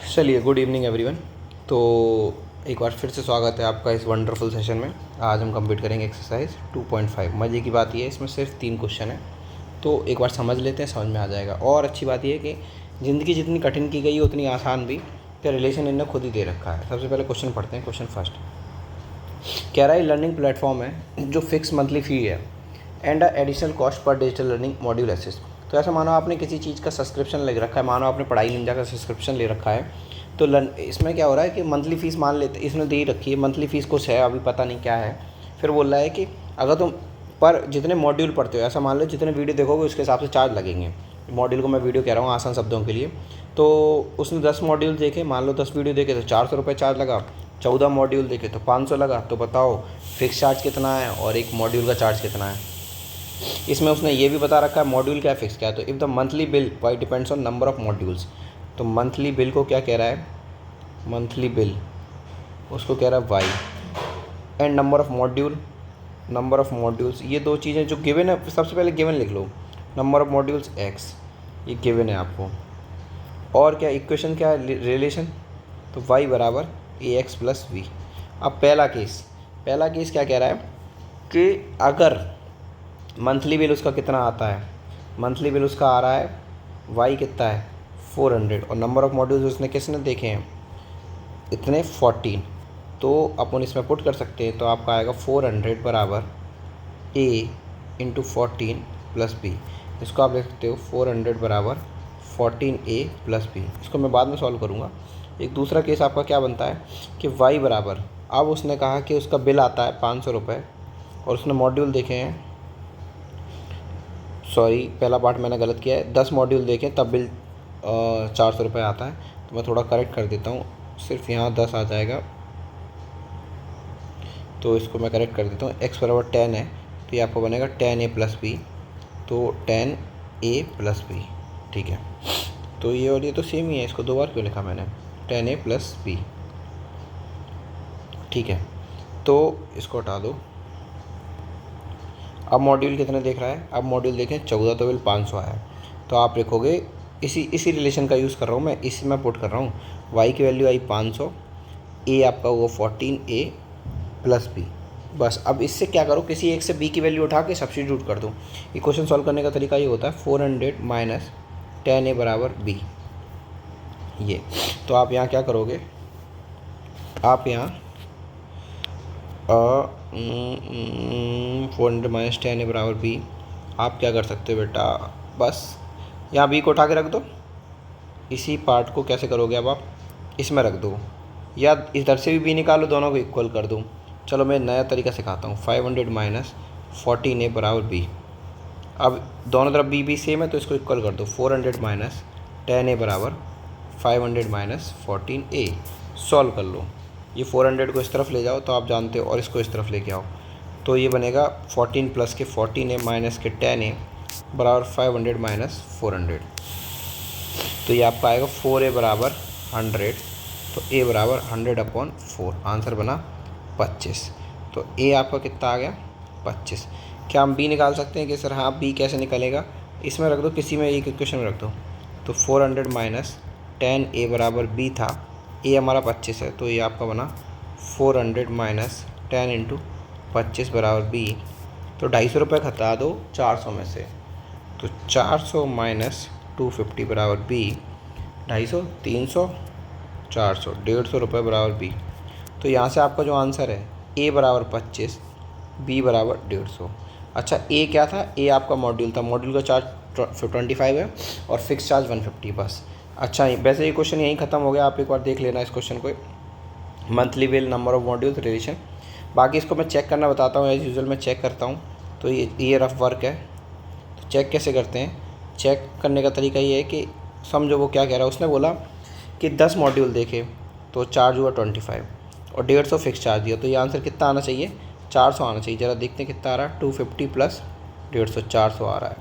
चलिए, good evening everyone. तो एक बार फिर से स्वागत है आपका इस वंडरफुल सेशन में। आज हम कंप्लीट करेंगे एक्सरसाइज 2.5। मज़े की बात यह है, इसमें सिर्फ 3 क्वेश्चन है, तो एक बार समझ लेते हैं, समझ में आ जाएगा। और अच्छी बात यह है कि ज़िंदगी जितनी कठिन की गई है उतनी आसान भी, तो रिलेशन इन्होंने खुद ही दे रखा है। सबसे पहले क्वेश्चन पढ़ते हैं। क्वेश्चन फर्स्ट कह रहा है लर्निंग प्लेटफॉर्म है जो फिक्स मंथली फ़ी है एंड एडिशनल कॉस्ट पर डिजिटल लर्निंग मॉड्यूल एसेस। तो ऐसा मानो आपने किसी चीज़ का सब्सक्रिप्शन ले रखा है, मानो आपने पढ़ाई निंजा का सब्सक्रिप्शन ले रखा है, तो इसमें क्या हो रहा है कि मंथली फ़ीस मान लेते, इसने दे ही रखी है मंथली फ़ीस कुछ है, अभी पता नहीं क्या है। फिर बोल रहा है कि अगर तुम पर जितने मॉड्यूल पढ़ते हो, ऐसा मान लो जितने वीडियो देखोगे उसके हिसाब से चार्ज लगेंगे। मॉड्यूल को मैं वीडियो कह रहा हूँ आसान शब्दों के लिए। तो उसने 10 मॉड्यूल देखे, मान लो 10 वीडियो देखे तो 400 रुपये चार्ज लगा। 14 मॉड्यूल देखे तो 500 लगा। तो बताओ फिक्स चार्ज कितना है और एक मॉड्यूल का चार्ज कितना है। इसमें उसने ये भी बता रखा है मॉड्यूल क्या फिक्स क्या है। तो if the monthly bill Y depends on number of modules, तो मंथली बिल को क्या कह रहा है, मंथली बिल उसको कह रहा है Y, and number of modules, ये दो चीज़ें जो गिवन है। सबसे पहले गिवन लिख लो, नंबर ऑफ मॉड्यूल्स एक्स, ये गिवन है आपको। और क्या इक्वेशन क्या है, रिलेशन, तो वाई बराबर ए एक्स प्लस वी। अब पहला केस क्या कह रहा है कि अगर मंथली बिल उसका कितना आता है, मंथली बिल उसका आ रहा है वाई कितना है 400, और नंबर ऑफ़ मॉड्यूल्स उसने किसने देखे हैं इतने 14। तो अपन इसमें पुट कर सकते हैं, तो आपका आएगा 400 बराबर ए इंटू 14 प्लस बी। इसको आप लिख सकते हो 400 बराबर 14 ए प्लस बी। इसको मैं बाद में सॉल्व करूँगा। एक दूसरा केस आपका क्या बनता है कि वाई बराबर, अब उसने कहा कि उसका बिल आता है 500 रुपये और उसने मॉड्यूल देखे हैं, सॉरी पहला पार्ट मैंने गलत किया है, 10 मॉड्यूल देखें तब बिल 400 रुपये आता है। तो मैं थोड़ा करेक्ट कर देता हूँ, सिर्फ यहाँ 10 आ जाएगा, तो इसको मैं करेक्ट कर देता हूँ। x बराबर 10 है, तो ये आपको बनेगा 10a प्लस बी, तो 10a प्लस बी। ठीक है, तो ये और ये तो सेम ही है, इसको 2 बार क्यों लिखा मैंने, 10a प्लस बी। ठीक है, तो इसको हटा दो। अब मॉड्यूल कितने देख रहा है, अब मॉड्यूल देखें 14, तो बिल 500 आया। तो आप लिखोगे इसी रिलेशन का यूज़ कर रहा हूँ मैं, इसी में पुट कर रहा हूँ। y की वैल्यू आई 500, a आपका हुआ 14a प्लस b। बस अब इससे क्या करो, किसी एक से b की वैल्यू उठा के सब्स्टिट्यूट कर दो। इक्वेशन सॉल्व करने का तरीका ये होता है 400 माइनस 10a बराबर b। ये तो आप यहाँ क्या करोगे, आप यहाँ 400 माइनस 10 बराबर बी। आप क्या कर सकते हो बेटा, बस यहाँ बी को उठा के रख दो। इसी पार्ट को कैसे करोगे, अब आप इसमें रख दो या इधर से भी बी निकालो, दोनों को इक्वल कर दो। चलो मैं नया तरीका सिखाता हूँ। 500 माइनस 14a बराबर बी। अब दोनों तरफ बी सेम है, तो इसको इक्वल कर दो। 400 माइनस 10a बराबर 500 माइनस 14a। सॉल्व कर लो। ये 400 को इस तरफ ले जाओ तो आप जानते हो, और इसको इस तरफ लेके आओ तो ये बनेगा 14 प्लस के 14a माइनस के 10a बराबर 500 माइनस 400। तो ये आपका आएगा 4a बराबर 100, तो a बराबर 100/4, आंसर बना 25। तो a आपका कितना आ गया 25। क्या हम b निकाल सकते हैं कि सर हाँ b कैसे निकलेगा, इसमें रख दो, किसी में एक इक्वेशन में रख दो। तो 400 माइनस 10a बराबर b था, a हमारा 25 है, तो ये आपका बना 400 माइनस 10 इंटू 25 बराबर b। तो 250 रुपये घटा दो 400 में से, तो 400 माइनस 250 बराबर b। 250, 300, 400, 150 रुपये बराबर b। तो यहाँ से आपका जो आंसर है a बराबर 25, b बराबर 150। अच्छा a क्या था, a आपका मॉड्यूल था, मॉड्यूल का चार्ज 25 है और फिक्स चार्ज 150 बस। अच्छा वैसे ये क्वेश्चन यहीं ख़त्म हो गया, आप एक बार देख लेना इस क्वेश्चन को, monthly bill, number of modules, relation. बाकी इसको मैं चेक करना बताता हूँ, एज़ यूजुअल मैं चेक करता हूँ। तो ये रफ वर्क है। तो चेक कैसे करते हैं, चेक करने का तरीका ये है कि समझो वो क्या कह रहा है। उसने बोला कि 10 मॉड्यूल देखे तो चार्ज हुआ 25 और 150 फिक्स चार्ज दिया, तो ये आंसर कितना आना चाहिए, 400 आना चाहिए। ज़रा देखते हैं कितना आ रहा है, 250 प्लस 150, 400 आ रहा है।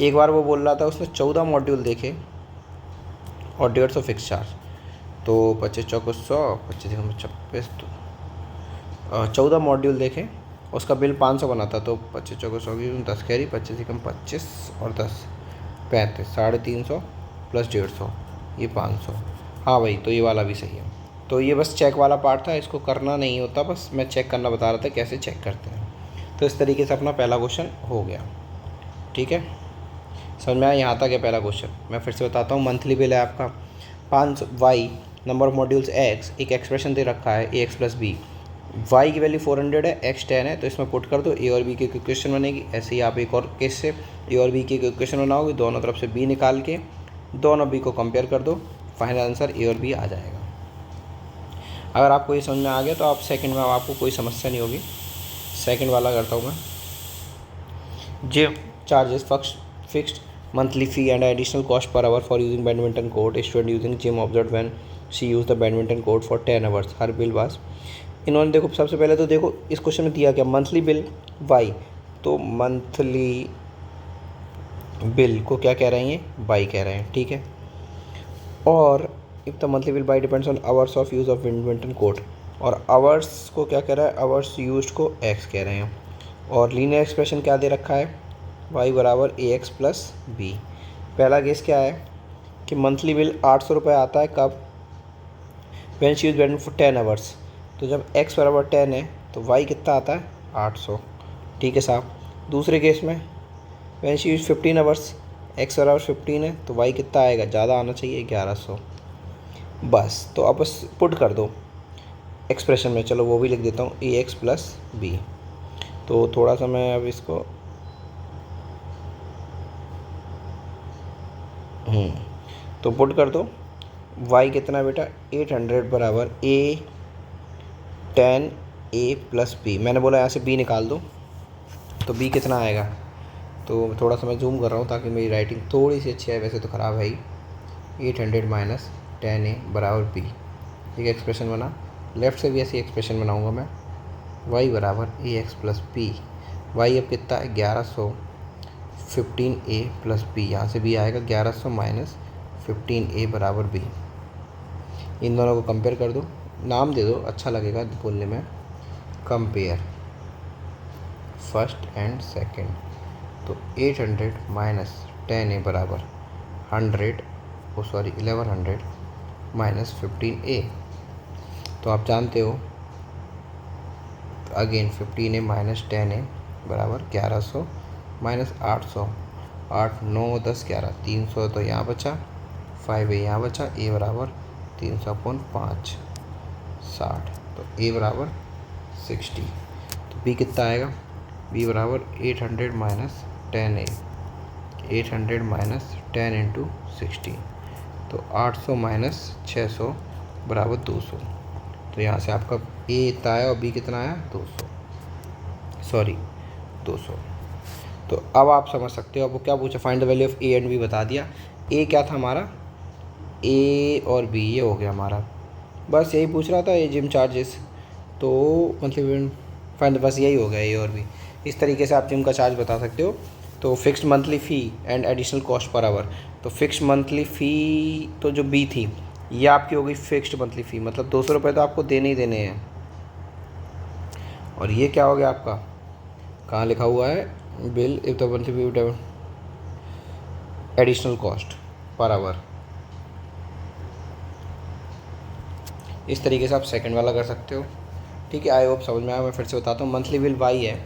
एक बार वो बोल रहा था उसने 14 मॉड्यूल देखे और 150 फिक्स चार्ज, तो 25 चौको 100, 25 26, तो 14 मॉड्यूल देखें, उसका बिल 500 बना था। तो 25 चौको 100 की 10 कह रही, 25 और 10 35, 350 प्लस 150, ये 500। हाँ भाई, तो ये वाला भी सही है। तो ये बस चेक वाला पार्ट था, इसको करना नहीं होता, बस मैं चेक करना बता रहा था कैसे चेक करते हैं। तो इस तरीके से अपना पहला क्वेश्चन हो गया। ठीक है, समझ में आया यहाँ तक है पहला क्वेश्चन। मैं फिर से बताता हूँ। मंथली बिल है आपका 5 Y, number of modules X, एक एक्सप्रेशन दे रखा है a X plus B, Y की वैल्यू 400 है, एक्स 10 है, तो इसमें पुट कर दो, ए और बी की इक्वेशन बनेगी। ऐसे ही आप एक और केस से ए और बी की इक्वेशन बनाओगे, दोनों तरफ से बी निकाल के दोनों बी को कंपेयर कर दो, फाइनल आंसर ए और बी आ जाएगा। अगर आपको ये समझ में आ गया तो आप सेकंड में आपको कोई समस्या नहीं होगी। सेकंड वाला करता हूँ मैं। Gym charges fixed monthly fee and additional cost per hour for using badminton court. A student using gym observed when she used the badminton court for 10 hours. Her bill was, इन्होंने देखो सबसे पहले तो देखो इस क्वेश्चन में दिया क्या, मंथली बिल वाई, तो मंथली बिल को क्या कह रहे हैं, वाई कह रहे हैं। ठीक है, और if the monthly bill Y depends on hours of use of badminton court, और आवर्स को क्या कह रहा है, आवर्स यूज को एक्स कह रहे हैं। और लीनियर एक्सप्रेशन क्या दे रखा है, वाई बराबर ए एक्स प्लस बी। पहला केस क्या है कि मंथली बिल 800 रुपये आता है कब, when she use badminton for 10 hours, तो जब x बराबर 10 है तो y कितना आता है 800। ठीक है साहब। दूसरे केस में when she use 15 hours, x बराबर 15 है तो y कितना आएगा, ज़्यादा आना चाहिए 1100। बस तो अब बस पुट कर दो एक्सप्रेशन में, चलो वो भी लिख देता हूँ, ए एक्स प्लस बी। तो थोड़ा सा मैं अब इसको तो पुट कर दो, y कितना है बेटा 800 बराबर a 10 a प्लस बी। मैंने बोला यहाँ से b निकाल दो, तो b कितना आएगा, तो थोड़ा सा मैं जूम कर रहा हूँ ताकि मेरी राइटिंग थोड़ी सी अच्छी है, वैसे तो ख़राब है ही। 800 माइनस 10a बराबर b, एक एक्सप्रेशन बना। लेफ़्ट से भी ऐसी एक्सप्रेशन बनाऊँगा मैं, y बराबर ए एक्स प्लस बी। वाई अब कितना है 1100, 15a प्लस बी, यहाँ से भी आएगा 1100 माइनस 15a बराबर बी। इन दोनों को कंपेयर कर दो, नाम दे दो अच्छा लगेगा बोलने में, कंपेयर फर्स्ट एंड सेकंड। तो 800 माइनस 10a बराबर 1100 माइनस 15a। तो आप जानते हो अगेन 15a माइनस 10a बराबर 1100 माइनस 800, 8 9 10 11 300, तो यहाँ बचा 5a, यहाँ बचा a बराबर 300/5 60, तो a बराबर 60। तो b कितना आएगा, b बराबर 800 माइनस 10a, 800 माइनस 10 इंटू 60, तो 800 माइनस 600 बराबर 200। तो यहाँ से आपका a इतना आया और b कितना आया 200। तो अब आप समझ सकते हो, अब वो क्या पूछा, find the value of A and B बता दिया। ए क्या था हमारा, ए और बी ये हो गया हमारा, बस यही पूछ रहा था, ये जिम चार्जेस, तो मतलब फाइंड बस यही हो गया ए और बी। इस तरीके से आप जिम का चार्ज बता सकते हो। तो fixed monthly fee and additional cost per hour, तो फिक्स्ड मंथली फ़ी तो जो बी थी ये आपकी हो गई फिक्स्ड मंथली फ़ी, मतलब 200 रुपये तो आपको देने ही देने हैं। और ये क्या हो गया आपका, कहाँ लिखा हुआ है, bill if the monthly additional cost per hour. इस तरीके से आप सेकंड वाला कर सकते हो। ठीक है, आई होप समझ में आया। मैं फिर से बताता हूँ, मंथली बिल वाई है,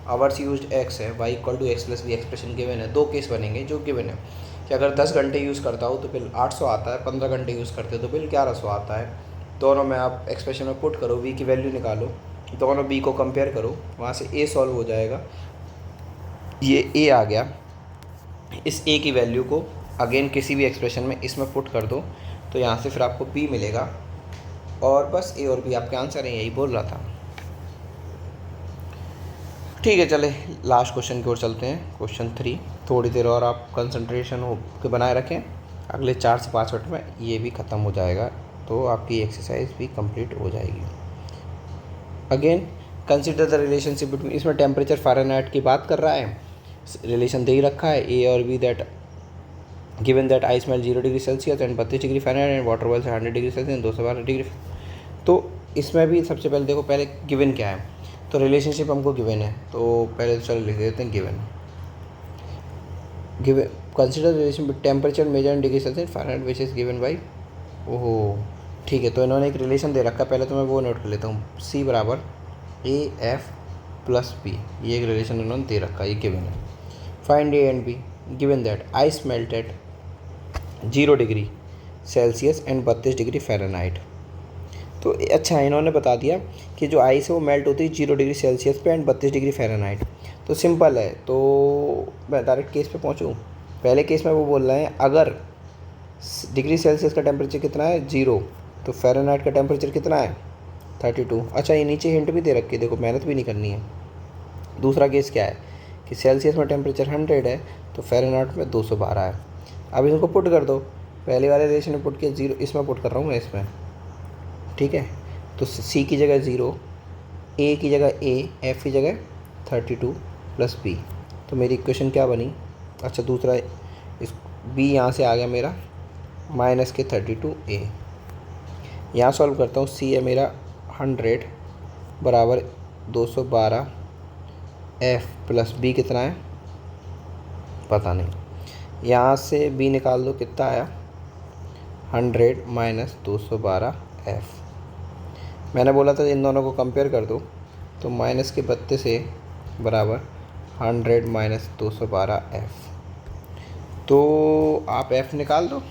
आवर्स यूज्ड एक्स है, Y equal to X plus B, expression given है। दो केस बनेंगे जो गिवन है कि अगर 10 घंटे यूज़ करता हूँ तो बिल 800 आता है, 15 घंटे यूज़ करते हो तो बिल 1100 आता है। दोनों में आप एक्सप्रेशन में पुट करो, वी की वैल्यू निकालो, दोनों बी को कंपेयर करो, वहाँ से ए सॉल्व हो जाएगा। ये ए आ गया, इस ए की वैल्यू को अगेन किसी भी एक्सप्रेशन में इसमें पुट कर दो, तो यहाँ से फिर आपको बी मिलेगा। और बस ए और बी आपके आंसर हैं, यही बोल रहा था। ठीक है, चले लास्ट क्वेश्चन की ओर चलते हैं, क्वेश्चन 3। थोड़ी देर और आप कंसंट्रेशन हो के बनाए रखें, अगले 4 से 5 मिनट में ये भी ख़त्म हो जाएगा, तो आपकी एक्सरसाइज भी कंप्लीट हो जाएगी। Again consider the relationship between, इसमें टेम्परेचर फ़ारेनहाइट की बात कर रहा है, रिलेशन दे ही रखा है ए और B, that given that I smell 0 degree Celsius and 32 degree Fahrenheit and water boils 100 degree Celsius 212 degree. तो इसमें भी सबसे पहले देखो, पहले गिवन क्या है, तो रिलेशनशिप हमको गिवन है, तो पहले तो चलो लिख देते हैं given consider relation with temperature measure in degree Celsius Fahrenheit which is given by ओहो ठीक है, तो इन्होंने एक रिलेशन दे रखा है, पहले तो मैं वो नोट कर लेता हूँ। सी बराबर ए एफ प्लस बी, ये एक रिलेशन इन्होंने दे रखा है, ये गिवन है। Find A and be given that ice melt eight 0 degree Celsius and 32 degree Fahrenheit. तो अच्छा इन्होंने बता दिया कि जो आइस है वो मेल्ट होती है 0 डिग्री सेल्सियस पे एंड 32 डिग्री फ़ारेनहाइट। तो सिंपल है, तो मैं डायरेक्ट केस पे पहुँचूँ। पहले केस में वो बोल रहे हैं अगर डिग्री सेल्सियस का टेम्परेचर कितना है 0, तो फ़ारेनहाइट का टेम्परेचर कितना है 32। अच्छा ये नीचे हिंट भी दे रखी है, देखो मेहनत भी नहीं करनी है। दूसरा केस क्या है कि सेल्सियस में टेम्परेचर 100 है तो फ़ारेनहाइट में 212 है। अब इनको पुट कर दो, पहले वाले रिलेशन में पुट किया 0, इसमें पुट कर रहा हूँ मैं इसमें, ठीक है। तो सी की जगह 0, ए की जगह ए, एफ की जगह 32 प्लस बी। तो मेरी इक्वेशन क्या बनी, अच्छा दूसरा इस बी यहाँ से आ गया मेरा माइनस के 32 ए। यहाँ सॉल्व करता हूँ, सी है मेरा 100 बराबर 212 एफ प्लस बी कितना है पता नहीं। यहाँ से बी निकाल दो, कितना आया 100 माइनस 212 एफ। मैंने बोला था इन दोनों को कंपेयर कर दो, तो माइनस के 32 ए बराबर 100 माइनस 212 एफ। तो आप एफ़ निकाल दो।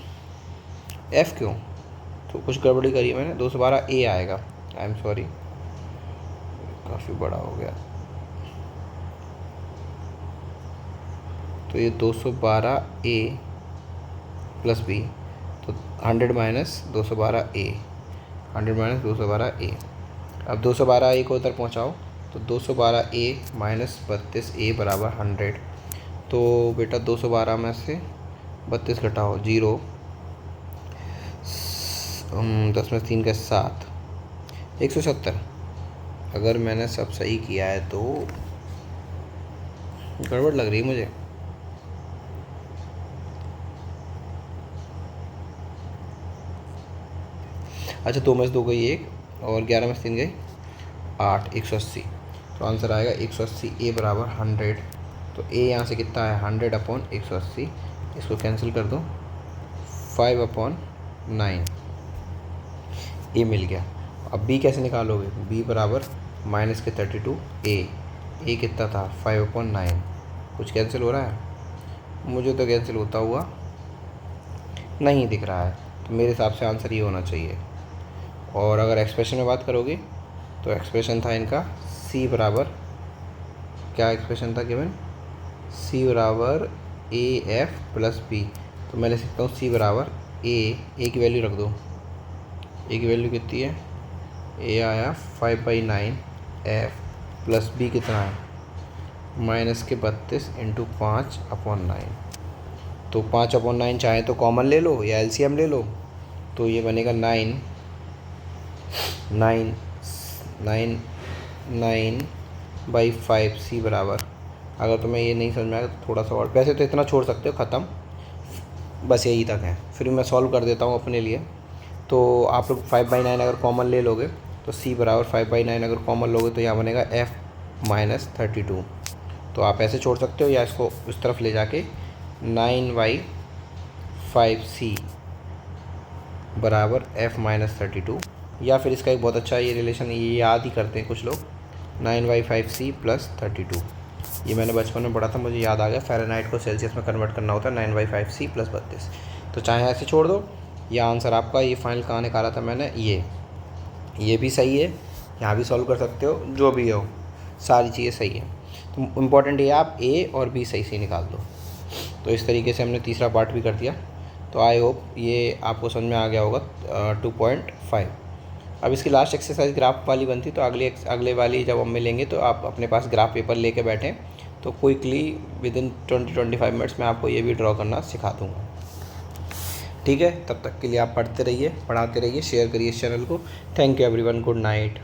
एफ़ क्यों, तो कुछ गड़बड़ी करी है मैंने, 212 ए आएगा, आई एम सॉरी काफ़ी बड़ा हो गया। तो ये 212 ए प्लस बी, तो 100 माइनस 212 ए, 100 माइनस 212 ए। अब 212 ए को उधर पहुंचाओ, तो 212 ए माइनस 32 ए बराबर 100। तो बेटा 212 में से 32 घटाओ 0, 10 में 3 का 7, 170। अगर मैंने सब सही किया है तो गड़बड़ लग रही है मुझे। अच्छा 2 में से 2 गई 1 और 11 में से 3 गई 8, 180। तो आंसर आएगा 180 ए बराबर 100। तो ए यहाँ से कितना है 100 अपॉन 180, इसको कैंसिल कर दो 5/9, ए मिल गया। अब बी कैसे निकालोगे, बी बराबर माइनस के 32 ए कितना था 5/9। कुछ कैंसिल हो रहा है, मुझे तो कैंसिल होता हुआ नहीं दिख रहा है, तो मेरे हिसाब से आंसर ये होना चाहिए। और अगर एक्सप्रेशन में बात करोगे तो एक्सप्रेशन था इनका सी बराबर, क्या एक्सप्रेशन था गिवन, सी बराबर ए एफ प्लस बी। तो मैं ले सकता हूँ सी बराबर ए की वैल्यू रख दो, ए की वैल्यू कितनी है, ए आया 5/9 एफ प्लस बी कितना है माइनस के 32 इंटू 5/9। तो 5/9 चाहे तो कॉमन ले लो या एलसीएम ले लो, तो ये बनेगा 9/5 सी बराबर। अगर तुम्हें ये नहीं समझ में आएगा तो थोड़ा सा और, वैसे तो इतना छोड़ सकते हो, ख़त्म, बस यही तक है। फिर मैं सॉल्व कर देता हूँ अपने लिए। तो आप लोग 5/9 अगर कॉमन ले लोगे तो सी बराबर 5/9 अगर कॉमन लोगे तो यहाँ बनेगा एफ माइनस 32। तो आप ऐसे छोड़ सकते हो या इसको उस तरफ ले जाके 9/5 सी बराबर एफ माइनस 32, या फिर इसका एक बहुत अच्छा ये रिलेशन ये याद ही करते हैं कुछ लोग, 9/5 सी प्लस 32। ये मैंने बचपन में पढ़ा था, मुझे याद आ गया, फ़ारेनहाइट को सेल्सियस में कन्वर्ट करना होता है 9/5 सी प्लस 32। तो चाहे ऐसे छोड़ दो, या आंसर आपका ये फाइनल कहाँ निकाला था मैंने, ये भी सही है, यहाँ भी सॉल्व कर सकते हो, जो भी हो सारी चीज़ें सही है। तो इम्पॉर्टेंट ये आप ए और बी सही से निकाल दो। तो इस तरीके से हमने तीसरा पार्ट भी कर दिया। तो आई होप ये आपको समझ में आ गया होगा 2.5। अब इसकी लास्ट एक्सरसाइज ग्राफ वाली बनती, तो अगले वाली जब हम मिलेंगे तो आप अपने पास ग्राफ पेपर लेके बैठें, तो क्विकली विदिन 20-25 मिनट्स में आपको ये भी ड्रॉ करना सिखा दूँगा। ठीक है, तब तक के लिए आप पढ़ते रहिए, पढ़ाते रहिए, शेयर करिए इस चैनल को। Thank you everyone, good night.